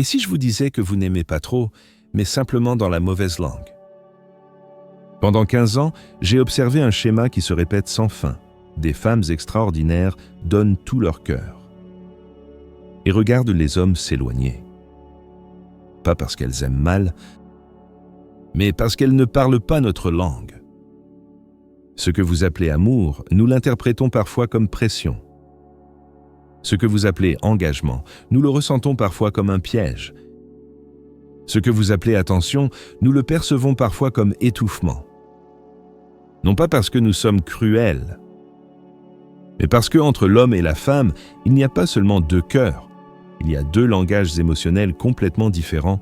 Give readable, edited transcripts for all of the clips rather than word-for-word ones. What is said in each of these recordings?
Et si je vous disais que vous n'aimez pas trop, mais simplement dans la mauvaise langue? Pendant 15 ans, j'ai observé un schéma qui se répète sans fin. Des femmes extraordinaires donnent tout leur cœur et regardent les hommes s'éloigner. Pas parce qu'elles aiment mal, mais parce qu'elles ne parlent pas notre langue. Ce que vous appelez amour, nous l'interprétons parfois comme pression. Ce que vous appelez engagement, nous le ressentons parfois comme un piège. Ce que vous appelez attention, nous le percevons parfois comme étouffement. Non pas parce que nous sommes cruels, mais parce qu'entre l'homme et la femme, il n'y a pas seulement deux cœurs, il y a deux langages émotionnels complètement différents.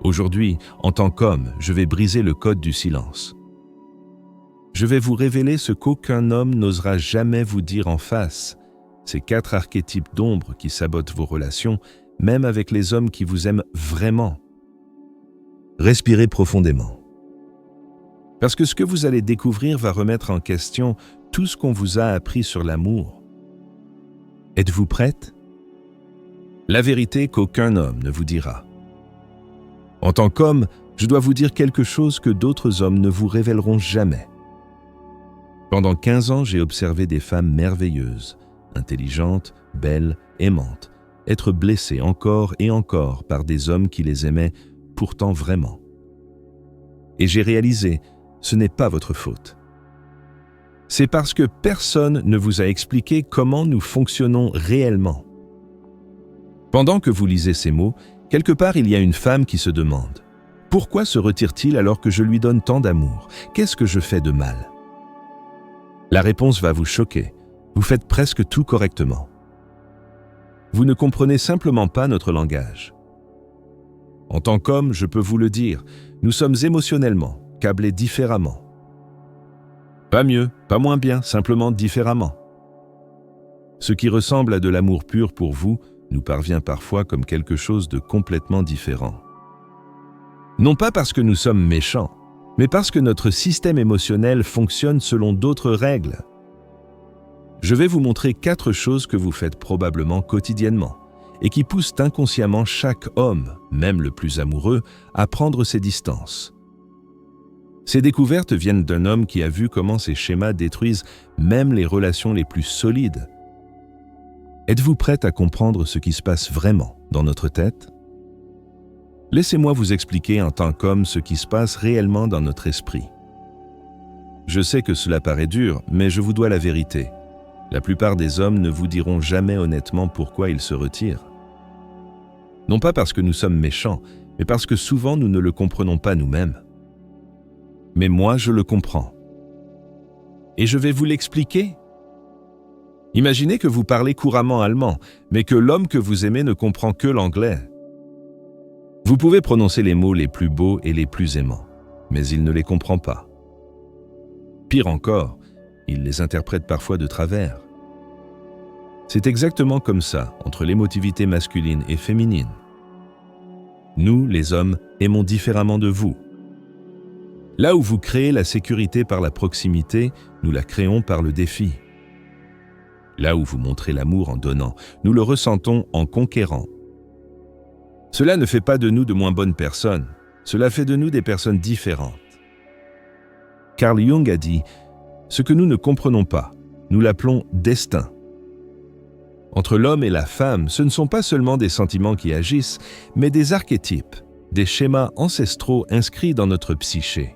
Aujourd'hui, en tant qu'homme, je vais briser le code du silence. Je vais vous révéler ce qu'aucun homme n'osera jamais vous dire en face, ces 4 archétypes d'ombre qui sabotent vos relations, même avec les hommes qui vous aiment vraiment. Respirez profondément. Parce que ce que vous allez découvrir va remettre en question tout ce qu'on vous a appris sur l'amour. Êtes-vous prête? La vérité qu'aucun homme ne vous dira. En tant qu'homme, je dois vous dire quelque chose que d'autres hommes ne vous révéleront jamais. Pendant 15 ans, j'ai observé des femmes merveilleuses, intelligentes, belles, aimantes, être blessées encore et encore par des hommes qui les aimaient pourtant vraiment. Et j'ai réalisé, ce n'est pas votre faute. C'est parce que personne ne vous a expliqué comment nous fonctionnons réellement. Pendant que vous lisez ces mots, quelque part il y a une femme qui se demande « Pourquoi se retire-t-il alors que je lui donne tant d'amour? Qu'est-ce que je fais de mal ?» La réponse va vous choquer. Vous faites presque tout correctement. Vous ne comprenez simplement pas notre langage. En tant qu'homme, je peux vous le dire, nous sommes émotionnellement câblés différemment. Pas mieux, pas moins bien, simplement différemment. Ce qui ressemble à de l'amour pur pour vous nous parvient parfois comme quelque chose de complètement différent. Non pas parce que nous sommes méchants, mais parce que notre système émotionnel fonctionne selon d'autres règles. Je vais vous montrer 4 choses que vous faites probablement quotidiennement et qui poussent inconsciemment chaque homme, même le plus amoureux, à prendre ses distances. Ces découvertes viennent d'un homme qui a vu comment ces schémas détruisent même les relations les plus solides. Êtes-vous prête à comprendre ce qui se passe vraiment dans notre tête? Laissez-moi vous expliquer en tant qu'homme ce qui se passe réellement dans notre esprit. Je sais que cela paraît dur, mais je vous dois la vérité. La plupart des hommes ne vous diront jamais honnêtement pourquoi ils se retirent. Non pas parce que nous sommes méchants, mais parce que souvent nous ne le comprenons pas nous-mêmes. Mais moi, je le comprends. Et je vais vous l'expliquer. Imaginez que vous parlez couramment allemand, mais que l'homme que vous aimez ne comprend que l'anglais. Vous pouvez prononcer les mots les plus beaux et les plus aimants, mais il ne les comprend pas. Pire encore, il les interprète parfois de travers. C'est exactement comme ça entre l'émotivité masculine et féminine. Nous, les hommes, aimons différemment de vous. Là où vous créez la sécurité par la proximité, nous la créons par le défi. Là où vous montrez l'amour en donnant, nous le ressentons en conquérant. Cela ne fait pas de nous de moins bonnes personnes, cela fait de nous des personnes différentes. Carl Jung a dit « Ce que nous ne comprenons pas, nous l'appelons destin ». Entre l'homme et la femme, ce ne sont pas seulement des sentiments qui agissent, mais des archétypes, des schémas ancestraux inscrits dans notre psyché.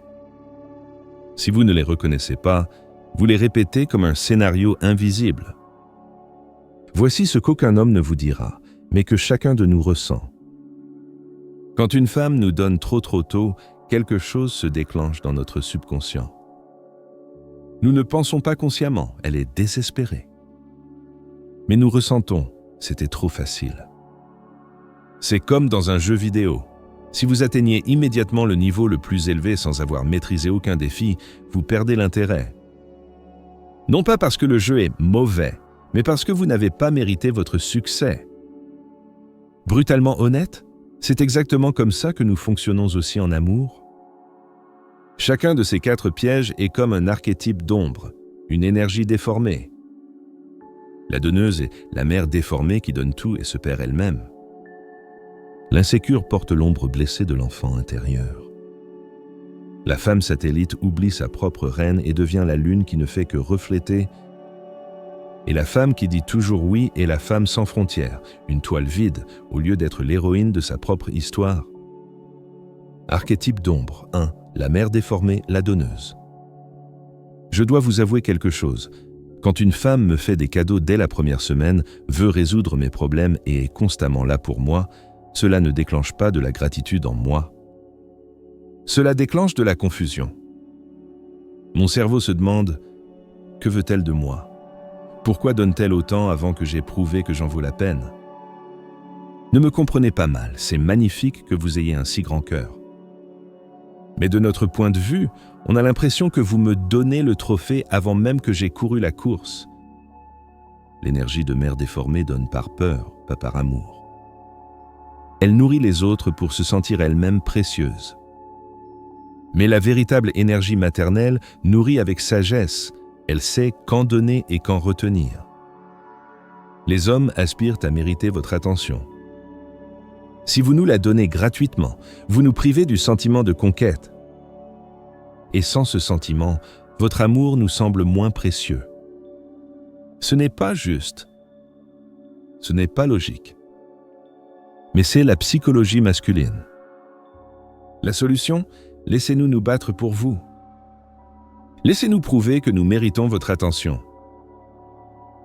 Si vous ne les reconnaissez pas, vous les répétez comme un scénario invisible. Voici ce qu'aucun homme ne vous dira, mais que chacun de nous ressent. Quand une femme nous donne trop tôt, quelque chose se déclenche dans notre subconscient. Nous ne pensons pas consciemment, elle est désespérée. Mais nous ressentons, c'était trop facile. C'est comme dans un jeu vidéo. Si vous atteignez immédiatement le niveau le plus élevé sans avoir maîtrisé aucun défi, vous perdez l'intérêt. Non pas parce que le jeu est mauvais, mais parce que vous n'avez pas mérité votre succès. Brutalement honnête, c'est exactement comme ça que nous fonctionnons aussi en amour. Chacun de ces 4 pièges est comme un archétype d'ombre, une énergie déformée. La donneuse est la mère déformée qui donne tout et se perd elle-même. L'insécure porte l'ombre blessée de l'enfant intérieur. La femme satellite oublie sa propre reine et devient la lune qui ne fait que refléter. Et la femme qui dit toujours oui est la femme sans frontières, une toile vide, au lieu d'être l'héroïne de sa propre histoire. Archétype d'ombre 1. La mère déformée, la donneuse. Je dois vous avouer quelque chose. Quand une femme me fait des cadeaux dès la première semaine, veut résoudre mes problèmes et est constamment là pour moi, cela ne déclenche pas de la gratitude en moi. Cela déclenche de la confusion. Mon cerveau se demande « Que veut-elle de moi ? Pourquoi donne-t-elle autant avant que j'aie prouvé que j'en vaux la peine ?» Ne me comprenez pas mal, c'est magnifique que vous ayez un si grand cœur. Mais de notre point de vue, on a l'impression que vous me donnez le trophée avant même que j'aie couru la course. L'énergie de mère déformée donne par peur, pas par amour. Elle nourrit les autres pour se sentir elle-même précieuse. Mais la véritable énergie maternelle nourrit avec sagesse. Elle sait quand donner et quand retenir. Les hommes aspirent à mériter votre attention. Si vous nous la donnez gratuitement, vous nous privez du sentiment de conquête. Et sans ce sentiment, votre amour nous semble moins précieux. Ce n'est pas juste. Ce n'est pas logique. Mais c'est la psychologie masculine. La solution ? Laissez-nous nous battre pour vous. Laissez-nous prouver que nous méritons votre attention.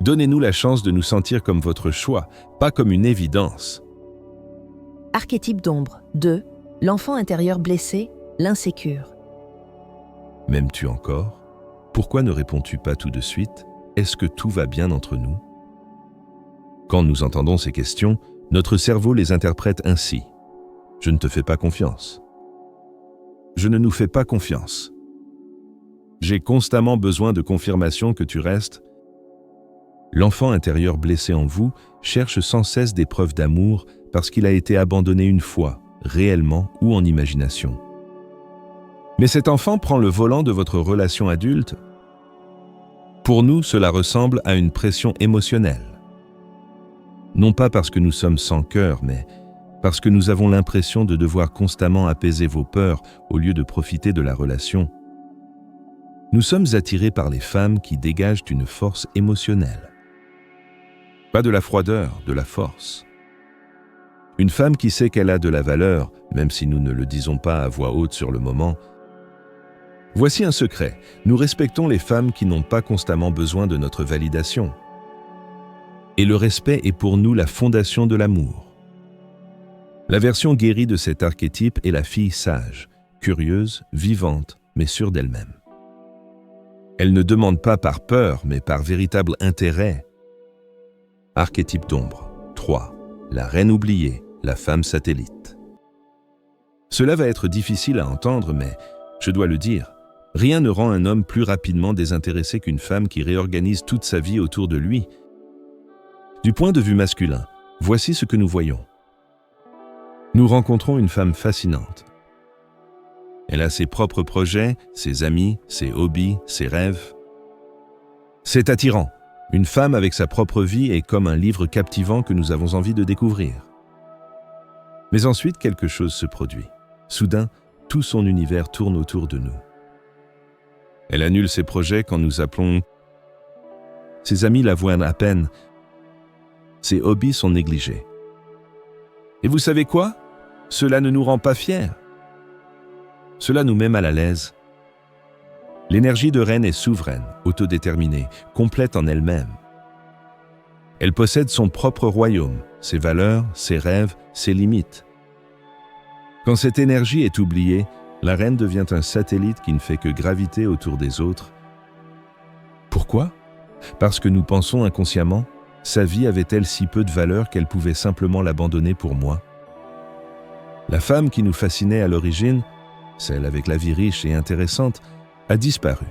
Donnez-nous la chance de nous sentir comme votre choix, pas comme une évidence. Archétype d'ombre 2. L'enfant intérieur blessé, l'insécure. M'aimes-tu encore ? Pourquoi ne réponds-tu pas tout de suite ? Est-ce que tout va bien entre nous ? Quand nous entendons ces questions, notre cerveau les interprète ainsi. Je ne te fais pas confiance. Je ne nous fais pas confiance. J'ai constamment besoin de confirmation que tu restes. L'enfant intérieur blessé en vous cherche sans cesse des preuves d'amour parce qu'il a été abandonné une fois, réellement ou en imagination. Mais cet enfant prend le volant de votre relation adulte. Pour nous, cela ressemble à une pression émotionnelle. Non pas parce que nous sommes sans cœur, mais parce que nous avons l'impression de devoir constamment apaiser vos peurs au lieu de profiter de la relation. Nous sommes attirés par les femmes qui dégagent une force émotionnelle. Pas de la froideur, de la force. Une femme qui sait qu'elle a de la valeur, même si nous ne le disons pas à voix haute sur le moment. Voici un secret, nous respectons les femmes qui n'ont pas constamment besoin de notre validation. Et le respect est pour nous la fondation de l'amour. La version guérie de cet archétype est la fille sage, curieuse, vivante, mais sûre d'elle-même. Elle ne demande pas par peur, mais par véritable intérêt. Archétype d'ombre 3. La reine oubliée, la femme satellite. Cela va être difficile à entendre, mais je dois le dire, rien ne rend un homme plus rapidement désintéressé qu'une femme qui réorganise toute sa vie autour de lui. Du point de vue masculin, voici ce que nous voyons. Nous rencontrons une femme fascinante. Elle a ses propres projets, ses amis, ses hobbies, ses rêves. C'est attirant. Une femme avec sa propre vie est comme un livre captivant que nous avons envie de découvrir. Mais ensuite, quelque chose se produit. Soudain, tout son univers tourne autour de nous. Elle annule ses projets quand nous appelons. Ses amis la voient à peine. Ses hobbies sont négligés. Et vous savez quoi ? Cela ne nous rend pas fiers. Cela nous met mal à l'aise. L'énergie de reine est souveraine, autodéterminée, complète en elle-même. Elle possède son propre royaume, ses valeurs, ses rêves, ses limites. Quand cette énergie est oubliée, la reine devient un satellite qui ne fait que graviter autour des autres. Pourquoi ? Parce que nous pensons inconsciemment, sa vie avait-elle si peu de valeur qu'elle pouvait simplement l'abandonner pour moi ? La femme qui nous fascinait à l'origine, celle avec la vie riche et intéressante, a disparu.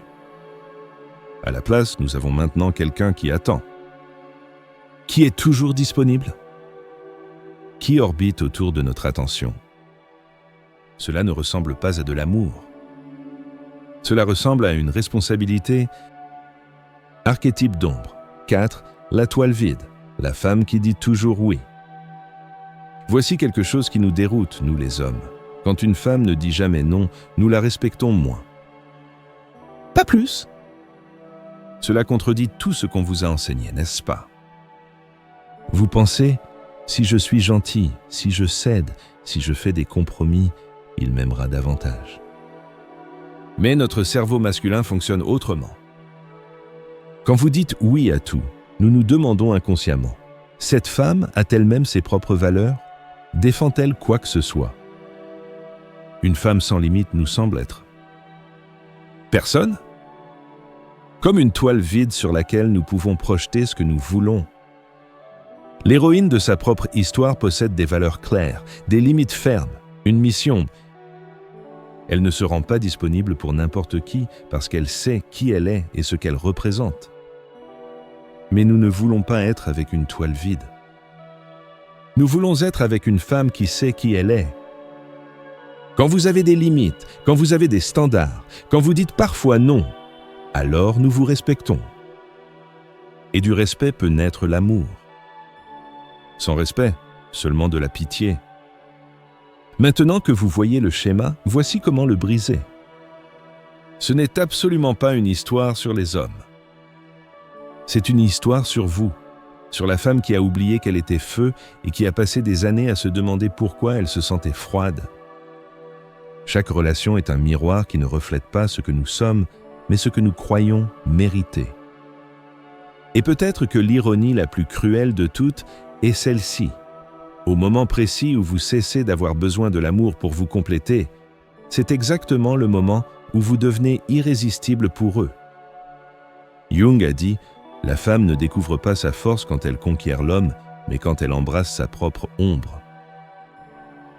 À la place, nous avons maintenant quelqu'un qui attend. Qui est toujours disponible ? Qui orbite autour de notre attention ? Cela ne ressemble pas à de l'amour. Cela ressemble à une responsabilité. Archétype d'ombre 4. La toile vide, la femme qui dit toujours oui. Voici quelque chose qui nous déroute, nous les hommes. Quand une femme ne dit jamais non, nous la respectons moins. Pas plus. Cela contredit tout ce qu'on vous a enseigné, n'est-ce pas? Vous pensez, si je suis gentil, si je cède, si je fais des compromis, il m'aimera davantage. Mais notre cerveau masculin fonctionne autrement. Quand vous dites oui à tout, nous nous demandons inconsciemment, cette femme a-t-elle même ses propres valeurs? Défend-elle quoi que ce soit? Une femme sans limite nous semble être personne? Comme une toile vide sur laquelle nous pouvons projeter ce que nous voulons. L'héroïne de sa propre histoire possède des valeurs claires, des limites fermes, une mission. Elle ne se rend pas disponible pour n'importe qui parce qu'elle sait qui elle est et ce qu'elle représente. Mais nous ne voulons pas être avec une toile vide. Nous voulons être avec une femme qui sait qui elle est. Quand vous avez des limites, quand vous avez des standards, quand vous dites parfois non, alors nous vous respectons. Et du respect peut naître l'amour. Sans respect, seulement de la pitié. Maintenant que vous voyez le schéma, voici comment le briser. Ce n'est absolument pas une histoire sur les hommes. C'est une histoire sur vous, sur la femme qui a oublié qu'elle était feu et qui a passé des années à se demander pourquoi elle se sentait froide. Chaque relation est un miroir qui ne reflète pas ce que nous sommes, mais ce que nous croyons mériter. Et peut-être que l'ironie la plus cruelle de toutes est celle-ci. Au moment précis où vous cessez d'avoir besoin de l'amour pour vous compléter, c'est exactement le moment où vous devenez irrésistible pour eux. Jung a dit « La femme ne découvre pas sa force quand elle conquiert l'homme, mais quand elle embrasse sa propre ombre. »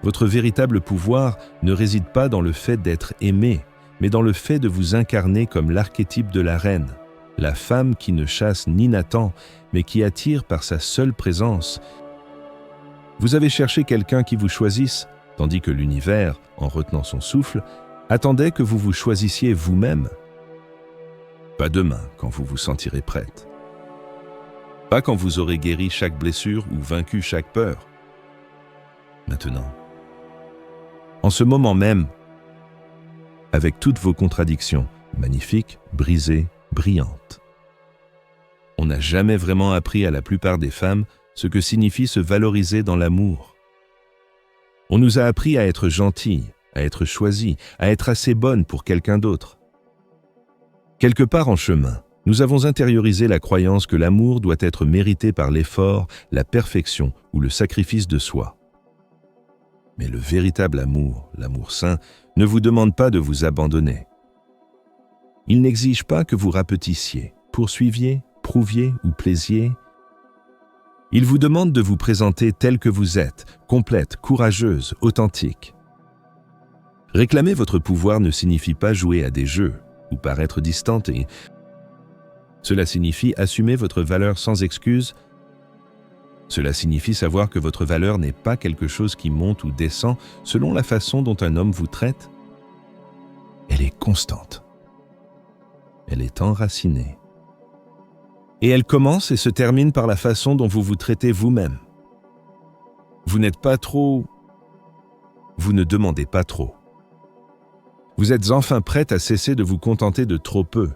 Votre véritable pouvoir ne réside pas dans le fait d'être aimé, mais dans le fait de vous incarner comme l'archétype de la reine, la femme qui ne chasse ni n'attend, mais qui attire par sa seule présence. Vous avez cherché quelqu'un qui vous choisisse, tandis que l'univers, en retenant son souffle, attendait que vous vous choisissiez vous-même. Pas demain, quand vous vous sentirez prête. Pas quand vous aurez guéri chaque blessure ou vaincu chaque peur. Maintenant. En ce moment même, avec toutes vos contradictions, magnifiques, brisées, brillantes. On n'a jamais vraiment appris à la plupart des femmes ce que signifie se valoriser dans l'amour. On nous a appris à être gentilles, à être choisies, à être assez bonnes pour quelqu'un d'autre. Quelque part en chemin, nous avons intériorisé la croyance que l'amour doit être mérité par l'effort, la perfection ou le sacrifice de soi. Mais le véritable amour, l'amour sain, ne vous demande pas de vous abandonner. Il n'exige pas que vous rapetissiez, poursuiviez, prouviez ou plaisiez. Il vous demande de vous présenter tel que vous êtes, complète, courageuse, authentique. Réclamer votre pouvoir ne signifie pas jouer à des jeux ou paraître distante. Cela signifie assumer votre valeur sans excuse. Cela signifie savoir que votre valeur n'est pas quelque chose qui monte ou descend selon la façon dont un homme vous traite. Elle est constante. Elle est enracinée. Et elle commence et se termine par la façon dont vous vous traitez vous-même. Vous n'êtes pas trop... Vous ne demandez pas trop. Vous êtes enfin prête à cesser de vous contenter de trop peu.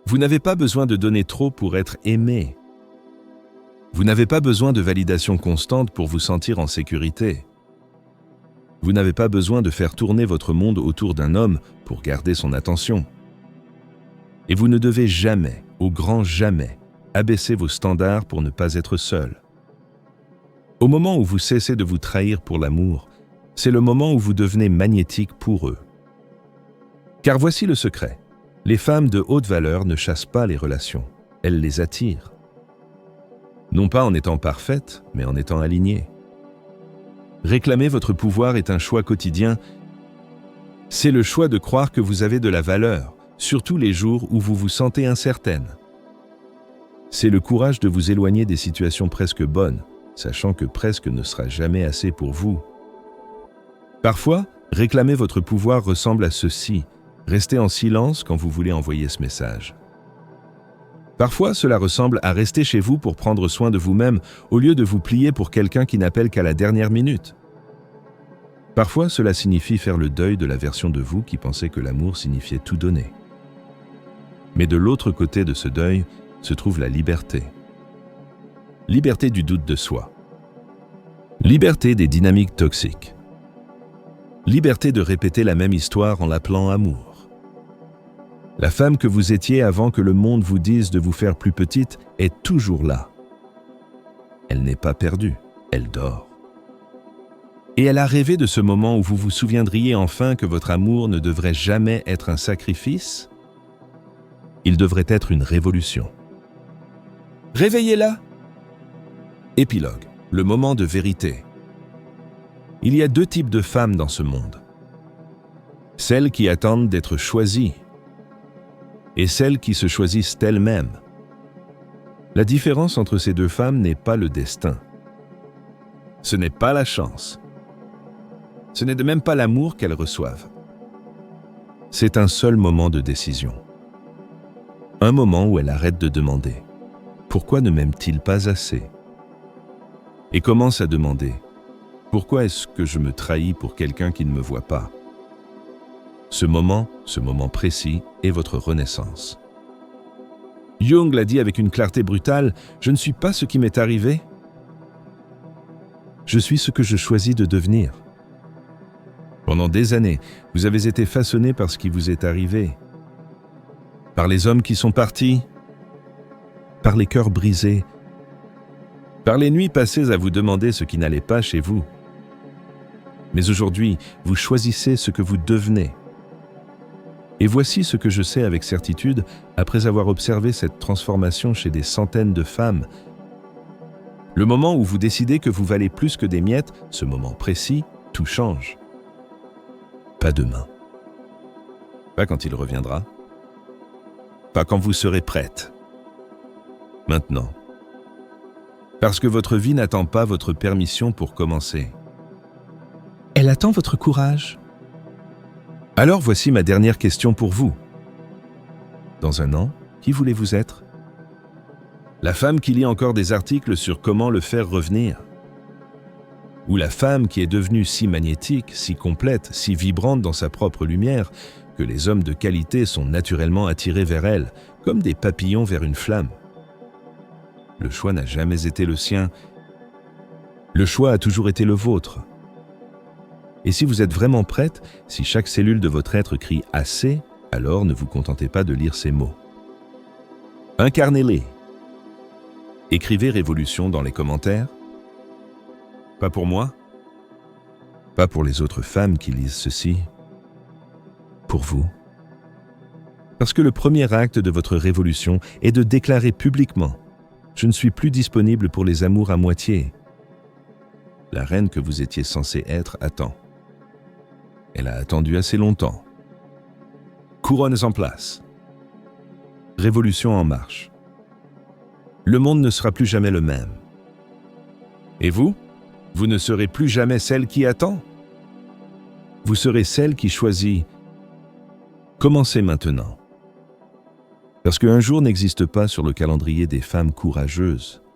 Vous n'avez pas besoin de donner trop pour être aimé. Vous n'avez pas besoin de validation constante pour vous sentir en sécurité. Vous n'avez pas besoin de faire tourner votre monde autour d'un homme pour garder son attention. Et vous ne devez jamais, au grand jamais, abaisser vos standards pour ne pas être seul. Au moment où vous cessez de vous trahir pour l'amour, c'est le moment où vous devenez magnétique pour eux. Car voici le secret. Les femmes de haute valeur ne chassent pas les relations, elles les attirent. Non pas en étant parfaites, mais en étant alignées. Réclamer votre pouvoir est un choix quotidien. C'est le choix de croire que vous avez de la valeur, surtout les jours où vous vous sentez incertaine. C'est le courage de vous éloigner des situations presque bonnes, sachant que presque ne sera jamais assez pour vous. Parfois, réclamer votre pouvoir ressemble à ceci. Restez en silence quand vous voulez envoyer ce message. Parfois, cela ressemble à rester chez vous pour prendre soin de vous-même au lieu de vous plier pour quelqu'un qui n'appelle qu'à la dernière minute. Parfois, cela signifie faire le deuil de la version de vous qui pensait que l'amour signifiait tout donner. Mais de l'autre côté de ce deuil se trouve la liberté. Liberté du doute de soi. Liberté des dynamiques toxiques. Liberté de répéter la même histoire en l'appelant amour. La femme que vous étiez avant que le monde vous dise de vous faire plus petite est toujours là. Elle n'est pas perdue, elle dort. Et elle a rêvé de ce moment où vous vous souviendriez enfin que votre amour ne devrait jamais être un sacrifice. Il devrait être une révolution. Réveillez-la! Épilogue, le moment de vérité. Il y a deux types de femmes dans ce monde. Celles qui attendent d'être choisies et celles qui se choisissent elles-mêmes. La différence entre ces deux femmes n'est pas le destin. Ce n'est pas la chance. Ce n'est de même pas l'amour qu'elles reçoivent. C'est un seul moment de décision. Un moment où elles arrêtent de demander « Pourquoi ne m'aime-t-il pas assez ?» et commencent à demander « Pourquoi est-ce que je me trahis pour quelqu'un qui ne me voit pas ?» Ce moment précis est votre renaissance. Jung l'a dit avec une clarté brutale, « Je ne suis pas ce qui m'est arrivé. Je suis ce que je choisis de devenir. » Pendant des années, vous avez été façonné par ce qui vous est arrivé, par les hommes qui sont partis, par les cœurs brisés, par les nuits passées à vous demander ce qui n'allait pas chez vous. Mais aujourd'hui, vous choisissez ce que vous devenez. Et voici ce que je sais avec certitude après avoir observé cette transformation chez des centaines de femmes. Le moment où vous décidez que vous valez plus que des miettes, ce moment précis, tout change. Pas demain. Pas quand il reviendra. Pas quand vous serez prête. Maintenant. Parce que votre vie n'attend pas votre permission pour commencer. Elle attend votre courage. Alors voici ma dernière question pour vous. Dans un an, qui voulez-vous être? La femme qui lit encore des articles sur comment le faire revenir? Ou la femme qui est devenue si magnétique, si complète, si vibrante dans sa propre lumière, que les hommes de qualité sont naturellement attirés vers elle, comme des papillons vers une flamme? Le choix n'a jamais été le sien. Le choix a toujours été le vôtre. Et si vous êtes vraiment prête, si chaque cellule de votre être crie « assez », alors ne vous contentez pas de lire ces mots. Incarnez-les. Écrivez Révolution dans les commentaires. Pas pour moi. Pas pour les autres femmes qui lisent ceci. Pour vous. Parce que le premier acte de votre révolution est de déclarer publiquement « Je ne suis plus disponible pour les amours à moitié ». La reine que vous étiez censée être attend. Elle a attendu assez longtemps. Couronnes en place. Révolution en marche. Le monde ne sera plus jamais le même. Et vous? Vous ne serez plus jamais celle qui attend. Vous serez celle qui choisit. Commencez maintenant. Parce qu'un jour n'existe pas sur le calendrier des femmes courageuses.